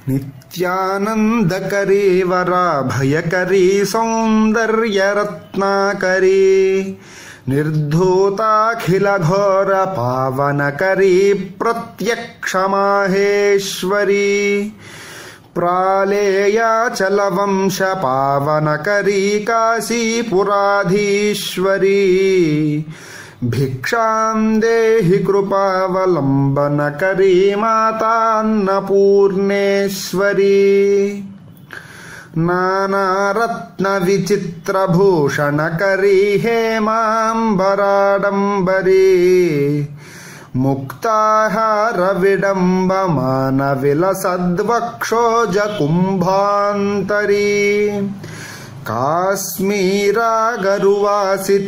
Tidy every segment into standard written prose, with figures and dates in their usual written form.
నిత్యానందకరీ వరాభయకరీ సౌందర్యరత్నాకరీ నిర్ధూతాఖిలఘోర పావనకరీ ప్రత్యక్షమాహేశ్వరీ ప్రాళేయాచలవంశ పావనకరీ కాశీపురాధీశ్వరీ భిక్షాం దేహి కృపావలంబనకరీ మాతాన్నపూర్ణేశ్వరీ నానారత్న విచిత్రభూషణకరీ హేమాంబరాడంబరీ ముక్తాహార విడంబమాన విలసద్వక్షోజ కుంభాంతరీ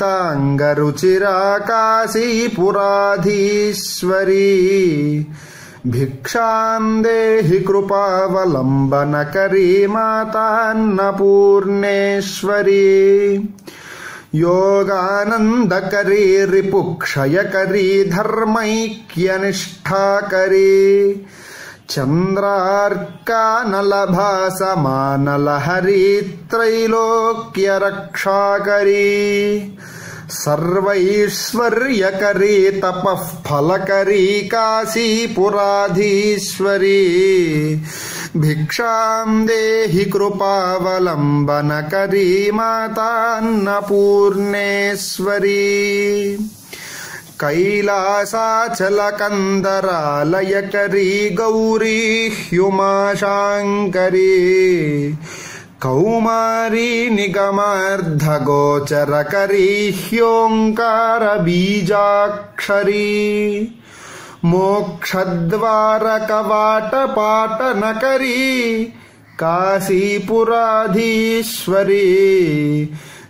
కాశ్మీరాగరువాసితాంగరుచిరా కాశీపురాధీశ్వరీ భిక్షాం దేహి కృపావలంబనకరీ మాతాన్నపూర్ణేశ్వరీ యోగానందకరీ రిపుక్షయకరీ ధర్మైక్యనిష్ఠాకరీ చంద్రార్కానలభాసమానలహరీ త్రైలోక్యరక్షాకరీ సర్వైశ్వర్యకరీ తపఃఫలకరీ కాశీపురాధీశ్వరీ భిక్షాం దేహి కృపావలంబనకరీ మాతాన్నపూర్ణేశ్వరీ కైలాసాచలకందరాలయకరీ గౌరీ హ్యుమాశాంకరీ కౌమారీ నిగమార్ధగోచరకరీ హ్యోంకార బీజాక్షరీ మోక్షద్వారకవాటపాటనకరీ కాశీపురాధీశ్వరీ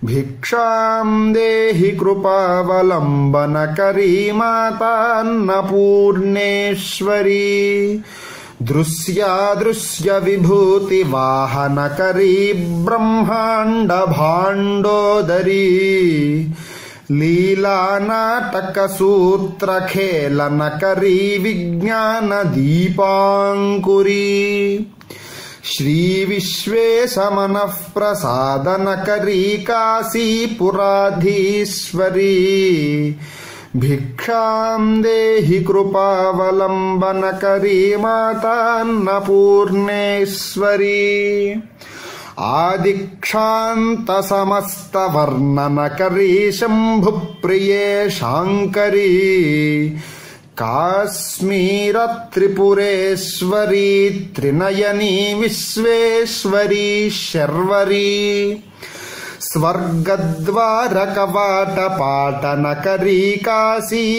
భిక్షాం దేహి కృపావలంబనకరీ మాతాన్నపూర్ణేశ్వరీ దృశ్యాదృశ్య విభూతి వాహనకరీ బ్రహ్మాండ భాండోదరీ లీలానాటక సూత్రఖేళనకరీ విజ్ఞాన దీపాంకురీ శ్రీ విశ్వేశమనః ప్రసాదనకరీ కాశీపురాధీశ్వరీ భిక్షాం దేహి కృపావలంబనకరీ మాతాన్నపూర్ణేశ్వరీ ఆదిక్షాంత సమస్త వర్ణనకరీ శంభుప్రియే శాంకరీ కాశ్మీర త్రిపురేశ్వరీ త్రినయనీ విశ్వేశ్వరీ శర్వరీ స్వర్గద్వారకవాటపాటనకరీ కాశీపురాధీశ్వరీ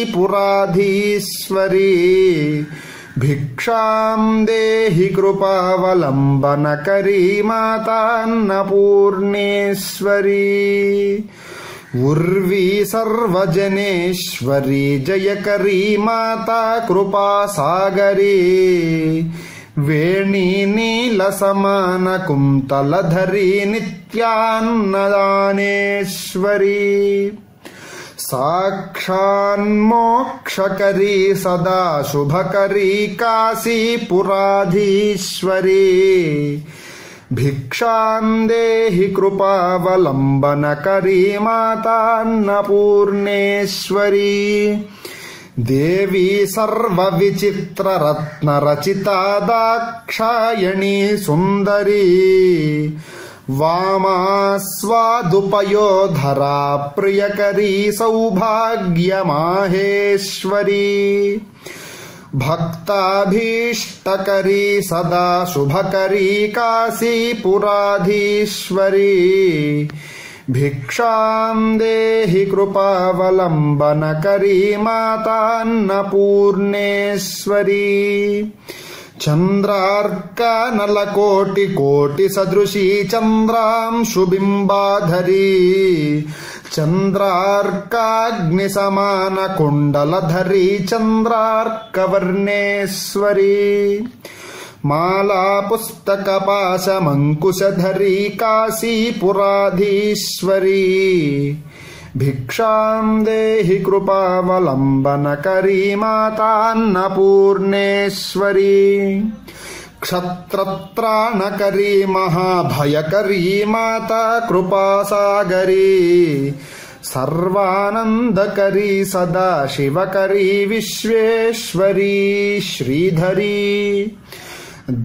భిక్షాం దేహి కృపావలంబనకరీ మాతాన్నపూర్ణేశ్వరీ ఉర్వీ సర్వజనేశ్వరీ జయకరీ మాతా కృపాసాగరీ వేణీ నీలసమాన కుంతలధరీ నిత్యాన్నదానేశ్వరీ సాక్షాన్మోక్షకరీ సదా శుభకరీ కాశీపురాధీశ్వరీ భిక్షాం దేహి కృపావలంబనకరీ మాతాన్నపూర్ణేశ్వరీ దేవీ సర్వవిచిత్రరత్నరచితా దాక్షాయణీ సుందరీ వామాస్వాదుపయోధరా ప్రియకరీ సౌభాగ్యమాహేశ్వరీ భక్తాభీష్టకరీ సదా శుభకరీ కాశీపురాధీశ్వరీ భిక్షాం దేహి కృపావలంబనకరీ మాతాన్నపూర్ణేశ్వరీ చంద్రార్కానలకోటి కోటి సదృశీ చంద్రాంశుబింబాధరీ చంద్రార్కాగ్నిసమాన కుండలధరీ చంద్రార్కవర్ణేశ్వరీ మాలా పుస్తకపాశమంకుశధరీ కాశీపురాధీశ్వరీ భిక్షాం దేహి కృపావలంబనకరీ మాతాన్నపూర్ణేశ్వరీ क्षत्रत्राणकरी महाभयकरी माता कृपासागरी सर्वानन्दकरी सदा शिवकरी विश्वेश्वरी श्रीधरी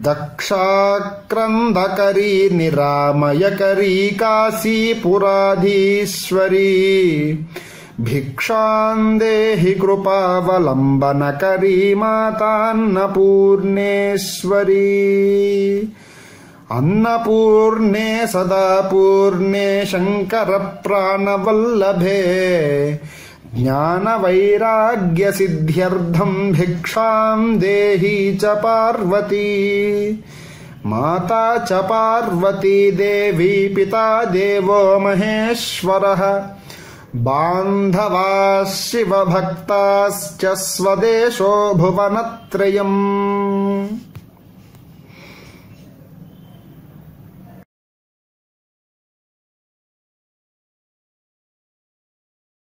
दक्षाक्रन्दकरी निरामयकरी काशीपुराधीश्वरी भिक्षां देहि कृपावलम्बनकरी मातान्नपूर्णेश्वरी अन्नपूर्णे सदा पूर्णे शङ्करप्राणवल्लभे ज्ञानवैराग्यसिद्ध्यर्थं भिक्षां देहि च पार्वती माता च पार्वती देवी पिता देवो महेश्वरः बान्धवाः शिवभक्ताश्च स्वदेशो भुवनत्रयम्।